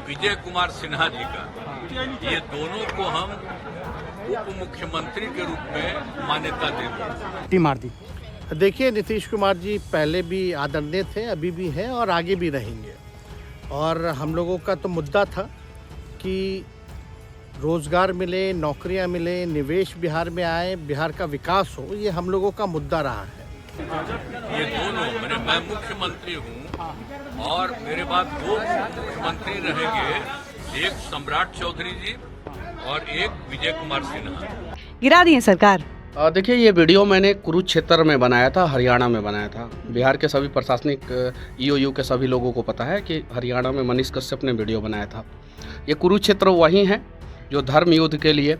विजय कुमार सिन्हा जी का, ये दोनों को हम उप मुख्यमंत्री के रूप में मान्यता देते टी मार दी। देखिए, नीतीश कुमार जी पहले भी आदरणीय थे, अभी भी हैं और आगे भी रहेंगे। और हम लोगों का तो मुद्दा था कि रोजगार मिले, नौकरियां मिले, निवेश बिहार में आए, बिहार का विकास हो, ये हम लोगों का मुद्दा रहा है। ये दोनों मैं मुख्यमंत्री हूँ और मेरे बाद दो मुख्यमंत्री रहेंगे, एक सम्राट चौधरी जी और एक विजय कुमार सिन्हा। गिरा दी है सरकार। देखिए, ये वीडियो मैंने कुरुक्षेत्र में बनाया था, हरियाणा में बनाया था। बिहार के सभी प्रशासनिक ईओयू के सभी लोगों को पता है कि हरियाणा में मनीष कश्यप ने वीडियो बनाया था। ये कुरुक्षेत्र वही है जो धर्म युद्ध के लिए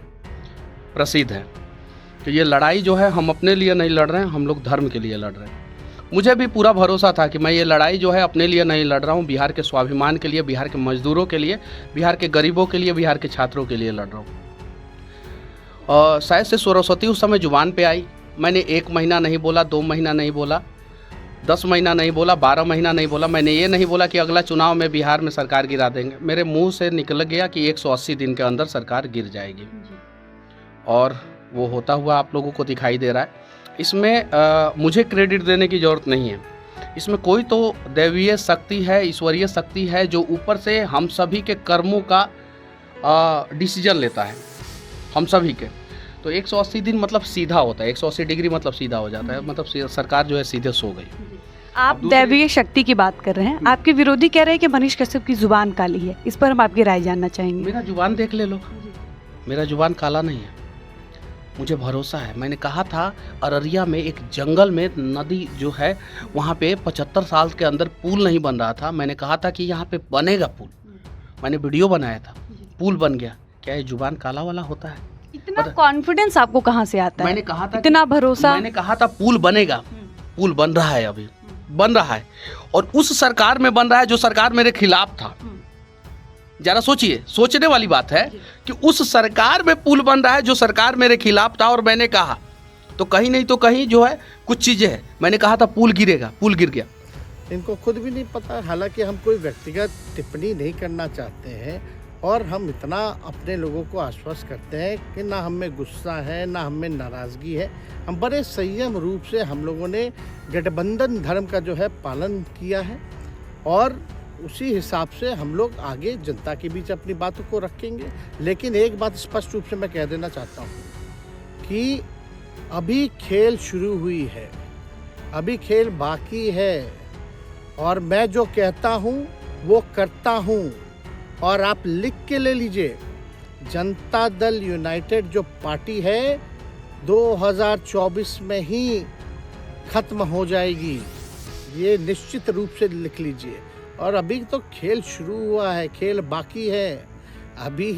प्रसिद्ध है। तो ये लड़ाई जो है हम अपने लिए नहीं लड़ रहे हैं, हम लोग धर्म के लिए लड़ रहे हैं। मुझे भी पूरा भरोसा था कि मैं ये लड़ाई जो है अपने लिए नहीं लड़ रहा हूँ, बिहार के स्वाभिमान के लिए, बिहार के मजदूरों के लिए, बिहार के गरीबों के लिए, बिहार के छात्रों के लिए लड़ रहा हूँ। और शायद से सरस्वती उस समय जुबान पे आई। मैंने 1 महीना नहीं बोला, 2 महीना नहीं बोला, 10 महीना नहीं बोला, 12 महीना नहीं बोला। मैंने ये नहीं बोला कि अगला चुनाव में बिहार में सरकार गिरा देंगे। मेरे मुंह से निकल गया कि 180 दिन के अंदर सरकार गिर जाएगी, और वो होता हुआ आप लोगों को दिखाई दे रहा है। इसमें मुझे क्रेडिट देने की ज़रूरत नहीं है। इसमें कोई तो दैवीय शक्ति है, ईश्वरीय शक्ति है, जो ऊपर से हम सभी के कर्मों का डिसीजन लेता है, हम सभी के। तो 180 दिन मतलब सीधा होता है, 180 डिग्री मतलब सीधा हो जाता है, मतलब सरकार जो है सीधे सो गई। आप दैवीय शक्ति की बात कर रहे हैं, आपके विरोधी कह रहे हैं कि मनीष कश्यप की जुबान काली है। इस पर हम आपकी राय जानना चाहेंगे। मेरा जुबान देख ले लो, मेरा जुबान काला नहीं है, मुझे भरोसा है। मैंने कहा था अररिया में एक जंगल में नदी जो है वहाँ पे 75 साल के अंदर पुल नहीं बन रहा था। मैंने कहा था कि यहाँ पे बनेगा पुल, मैंने वीडियो बनाया था, पुल बन गया। क्या ये जुबान काला वाला होता है? इतना कॉन्फिडेंस आपको कहाँ से आता है? मैंने कहा था, इतना भरोसा। मैंने कहा था पुल बनेगा, पुल बन रहा है, अभी बन रहा है, और उस सरकार में बन रहा है जो सरकार मेरे खिलाफ था। जरा सोचिए, सोचने वाली बात है कि उस सरकार में पुल बन रहा है जो सरकार मेरे खिलाफ था, और मैंने कहा तो कहीं नहीं तो कहीं जो है कुछ चीजें हैं। मैंने कहा था पुल गिरेगा, पुल गिर गया। इनको खुद भी नहीं पता। हालांकि हम कोई व्यक्तिगत टिप्पणी नहीं करना चाहते हैं, और हम इतना अपने लोगों को आश्वस्त करते हैं कि ना हम में गुस्सा है, ना हम में नाराज़गी है। हम बड़े संयम रूप से हम लोगों ने गठबंधन धर्म का जो है पालन किया है, और उसी हिसाब से हम लोग आगे जनता के बीच अपनी बातों को रखेंगे। लेकिन एक बात स्पष्ट रूप से मैं कह देना चाहता हूँ कि अभी खेल शुरू हुई है, अभी खेल बाकी है, और मैं जो कहता हूँ वो करता हूँ। और आप लिख के ले लीजिए, जनता दल यूनाइटेड जो पार्टी है 2024 में ही खत्म हो जाएगी, ये निश्चित रूप से लिख लीजिए। और अभी तो खेल शुरू हुआ है, खेल बाकी है। अभी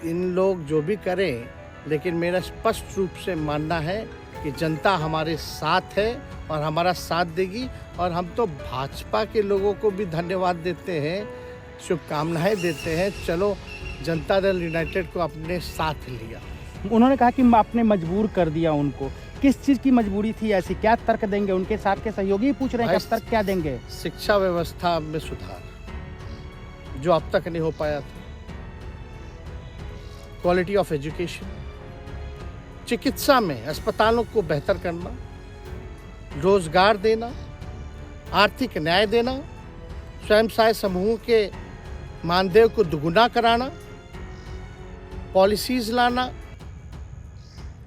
इन लोग जो भी करें, लेकिन मेरा स्पष्ट रूप से मानना है कि जनता हमारे साथ है और हमारा साथ देगी। और हम तो भाजपा के लोगों को भी धन्यवाद देते हैं, शुभकामनाएं देते हैं। चलो, जनता दल यूनाइटेड को अपने साथ लिया। उन्होंने कहा कि आपने मजबूर कर दिया उनको। किस चीज़ की मजबूरी थी ऐसी? क्या तर्क देंगे? उनके साथ के सहयोगी पूछ रहे हैं, तर्क क्या देंगे? शिक्षा व्यवस्था में सुधार जो अब तक नहीं हो पाया था, क्वालिटी ऑफ एजुकेशन, चिकित्सा में अस्पतालों को बेहतर करना, रोजगार देना, आर्थिक न्याय देना, स्वयं सहायता समूह के मानदेय को दुगुना कराना, पॉलिसीज लाना।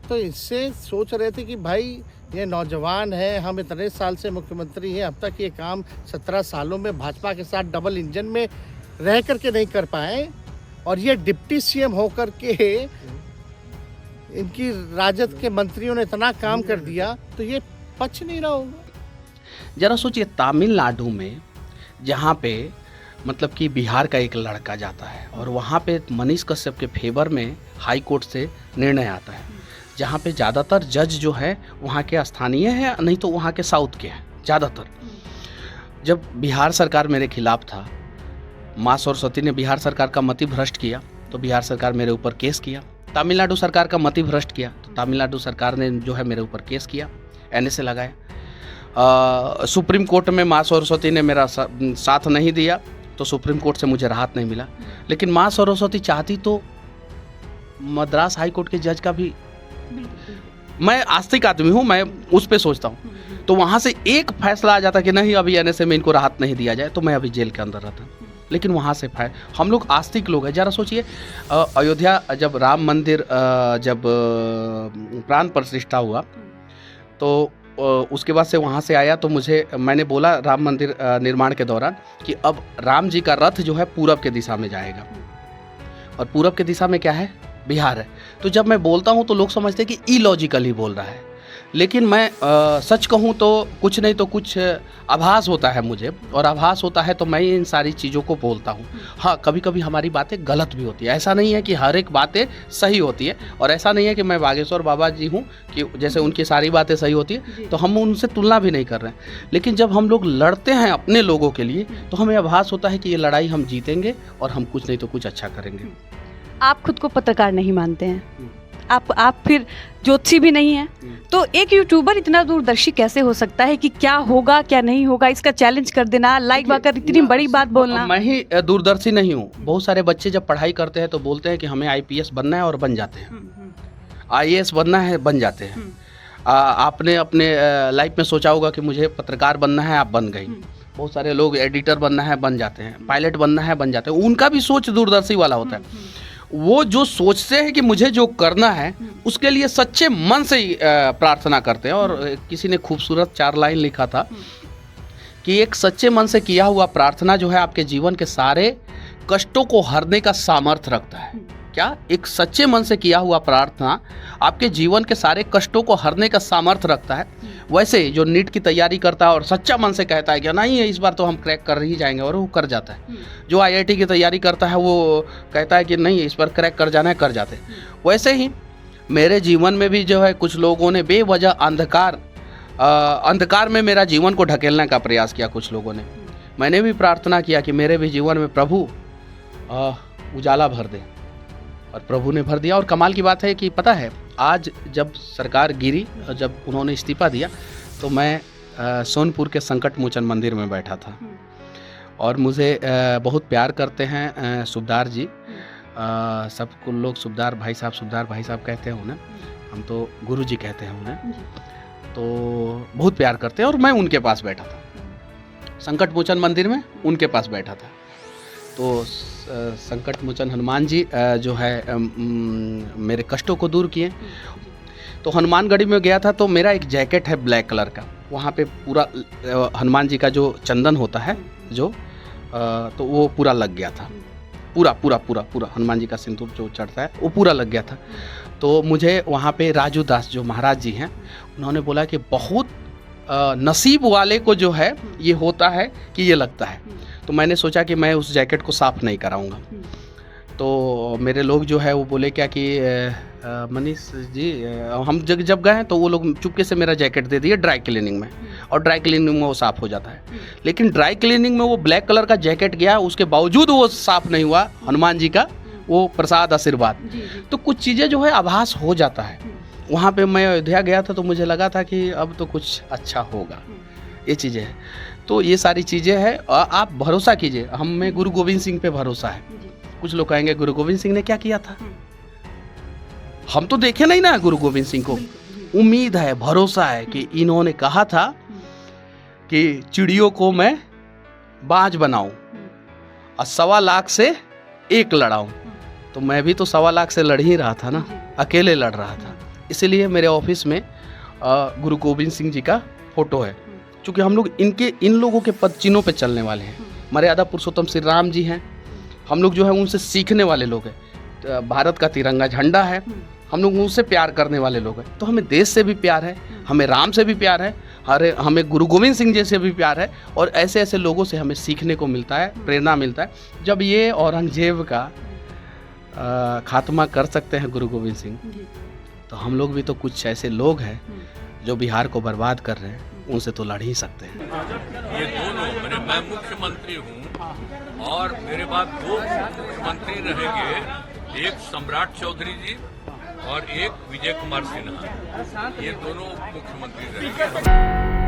तो इससे सोच रहे थे कि भाई ये नौजवान है, हम इतने साल से मुख्यमंत्री हैं, अब तक ये काम 17 सालों में भाजपा के साथ डबल इंजन में रह करके नहीं कर पाए, और ये डिप्टी सीएम होकर के इनकी राजद के मंत्रियों ने इतना काम कर दिया, तो ये पच नहीं रहा होगा। जरा सोचिए, तमिलनाडु में जहाँ पे मतलब कि बिहार का एक लड़का जाता है, और वहाँ पे मनीष कश्यप के फेवर में हाई कोर्ट से निर्णय आता है, जहाँ पे ज़्यादातर जज जो है वहाँ के स्थानीय हैं, नहीं तो वहाँ के साउथ के हैं ज़्यादातर। जब बिहार सरकार मेरे खिलाफ था, माँ सरस्वती ने बिहार सरकार का मति भ्रष्ट किया, तो बिहार सरकार मेरे ऊपर केस किया। तमिलनाडु सरकार का मति भ्रष्ट किया, तो तमिलनाडु सरकार ने जो है मेरे ऊपर केस किया, एनएसए लगाया। सुप्रीम कोर्ट में माँ सरस्वती ने मेरा साथ नहीं दिया, तो सुप्रीम कोर्ट से मुझे राहत नहीं मिला। लेकिन माँ सरस्वती चाहती तो मद्रास हाई कोर्ट के जज का भी, मैं आस्तिक आदमी हूँ, मैं उस पर सोचता हूँ, तो वहाँ से एक फैसला आ जाता कि नहीं अभी एनएसए में इनको राहत नहीं दिया जाए, तो मैं अभी जेल के अंदर रहता। लेकिन वहाँ से हम लोग आस्तिक लोग हैं। जरा सोचिए, अयोध्या जब राम मंदिर जब प्राण प्रतिष्ठा हुआ तो उसके बाद से वहाँ से आया, तो मैंने बोला राम मंदिर निर्माण के दौरान कि अब राम जी का रथ जो है पूरब के दिशा में जाएगा, और पूरब के दिशा में क्या है, बिहार है। तो जब मैं बोलता हूँ तो लोग समझते हैं कि इलॉजिकल ही बोल रहा है, लेकिन मैं सच कहूँ तो कुछ नहीं तो कुछ आभास होता है मुझे, और आभास होता है तो मैं इन सारी चीज़ों को बोलता हूँ। हाँ, कभी कभी हमारी बातें गलत भी होती है, ऐसा नहीं है कि हर एक बातें सही होती है, और ऐसा नहीं है कि मैं बागेश्वर बाबा जी हूँ कि जैसे उनकी सारी बातें सही होती है, तो हम उनसे तुलना भी नहीं कर रहे हैं। लेकिन जब हम लोग लड़ते हैं अपने लोगों के लिए, तो हमें आभास होता है कि ये लड़ाई हम जीतेंगे और हम कुछ नहीं तो कुछ अच्छा करेंगे। आप खुद को पत्रकार नहीं मानते हैं, आप फिर ज्योतिषी भी नहीं हैं, तो एक यूट्यूबर इतना दूरदर्शी कैसे हो सकता है कि क्या होगा क्या नहीं होगा इसका चैलेंज कर देना, लाइक आकर इतनी बड़ी बात बोलना? मैं ही दूरदर्शी नहीं हूँ। बहुत सारे बच्चे जब पढ़ाई करते हैं तो बोलते हैं कि हमें आईपीएस बनना है और बन जाते हैं, आईएएस बनना है, बन जाते हैं। आपने अपने लाइफ में सोचा होगा कि मुझे पत्रकार बनना है, आप बन गई। बहुत सारे लोग एडिटर बनना है, बन जाते हैं, पायलट बनना है, बन जाते हैं। उनका भी सोच दूरदर्शी वाला होता है। वो जो सोचते हैं कि मुझे जो करना है उसके लिए सच्चे मन से ही प्रार्थना करते हैं। और किसी ने खूबसूरत 4 लाइन लिखा था कि एक सच्चे मन से किया हुआ प्रार्थना जो है आपके जीवन के सारे कष्टों को हरने का सामर्थ्य रखता है। क्या? एक सच्चे मन से किया हुआ प्रार्थना आपके जीवन के सारे कष्टों को हरने का सामर्थ्य रखता है। वैसे जो नीट की तैयारी करता है और सच्चा मन से कहता है कि नहीं इस बार तो हम क्रैक कर ही जाएंगे, और वो कर जाता है। जो आईआईटी की तैयारी करता है वो कहता है कि नहीं इस बार क्रैक कर जाना है, कर जाते हैं। वैसे ही मेरे जीवन में भी जो है कुछ लोगों ने बेवजह अंधकार में मेरा जीवन को ढकेलने का प्रयास किया। कुछ लोगों ने, मैंने भी प्रार्थना किया कि मेरे भी जीवन में प्रभु उजाला भर दे, और प्रभु ने भर दिया। और कमाल की बात है कि पता है आज जब सरकार गिरी, जब उन्होंने इस्तीफा दिया, तो मैं सोनपुर के संकट मोचन मंदिर में बैठा था, और मुझे बहुत प्यार करते हैं सुबदार जी। सबको लोग सुबदार भाई साहब कहते हैं उन्हें, हम तो गुरु जी कहते हैं उन्हें, तो बहुत प्यार करते हैं। और मैं उनके पास बैठा था, संकट मोचन मंदिर में उनके पास बैठा था। तो संकट मोचन हनुमान जी जो है मेरे कष्टों को दूर किए। तो हनुमानगढ़ी में गया था, तो मेरा एक जैकेट है ब्लैक कलर का, वहाँ पे पूरा हनुमान जी का जो चंदन होता है जो तो वो पूरा लग गया था, पूरा हनुमान जी का सिंदूर जो चढ़ता है वो पूरा लग गया था। तो मुझे वहाँ पे राजू दास जो महाराज जी हैं, उन्होंने बोला कि बहुत नसीब वाले को जो है ये होता है कि ये लगता है। तो मैंने सोचा कि मैं उस जैकेट को साफ़ नहीं कराऊंगा। तो मेरे लोग जो है वो बोले क्या कि मनीष जी हम जब गए तो वो लोग चुपके से मेरा जैकेट दे दिए ड्राई क्लीनिंग में, और ड्राई क्लीनिंग में वो साफ़ हो जाता है। लेकिन ड्राई क्लीनिंग में वो ब्लैक कलर का जैकेट गया, उसके बावजूद वो साफ़ नहीं हुआ। हनुमान जी का वो प्रसाद आशीर्वाद। तो कुछ चीज़ें जो है आभास हो जाता है। वहाँ पे मैं अयोध्या गया था तो मुझे लगा था कि अब तो कुछ अच्छा होगा, ये चीज़ें हैं। तो ये सारी चीज़ें हैं, आप भरोसा कीजिए, हमें गुरु गोविंद सिंह पे भरोसा है। कुछ लोग कहेंगे गुरु गोविंद सिंह ने क्या किया था, हम तो देखे नहीं ना गुरु गोविंद सिंह को। उम्मीद है, भरोसा है कि इन्होंने कहा था कि चिड़ियों को मैं बाज बनाऊं और 1.25 लाख से 1 लड़ाऊं। तो मैं भी तो 1.25 लाख से लड़ ही रहा था ना, अकेले लड़ रहा था। इसलिए मेरे ऑफिस में गुरु गोविंद सिंह जी का फोटो है, क्योंकि हम लोग इन लोगों के पद चिन्हों पे चलने वाले हैं। मर्यादा पुरुषोत्तम श्री राम जी हैं, हम लोग जो है उनसे सीखने वाले लोग हैं। भारत का तिरंगा झंडा है, हम लोग उनसे प्यार करने वाले लोग हैं। तो हमें देश से भी प्यार है, हमें राम से भी प्यार है, हमें गुरु गोविंद सिंह जी से भी प्यार है, और ऐसे ऐसे लोगों से हमें सीखने को मिलता है, प्रेरणा मिलता है। जब ये औरंगजेब का खात्मा कर सकते हैं गुरु गोविंद सिंह, तो हम लोग भी तो कुछ ऐसे लोग हैं जो बिहार को बर्बाद कर रहे हैं, उनसे तो लड़ ही सकते हैं। ये दोनों मैं मुख्यमंत्री हूँ और मेरे बाद 2 मुख्यमंत्री रहेंगे, एक सम्राट चौधरी जी और एक विजय कुमार सिन्हा। ये दोनों मुख्यमंत्री रहेंगे।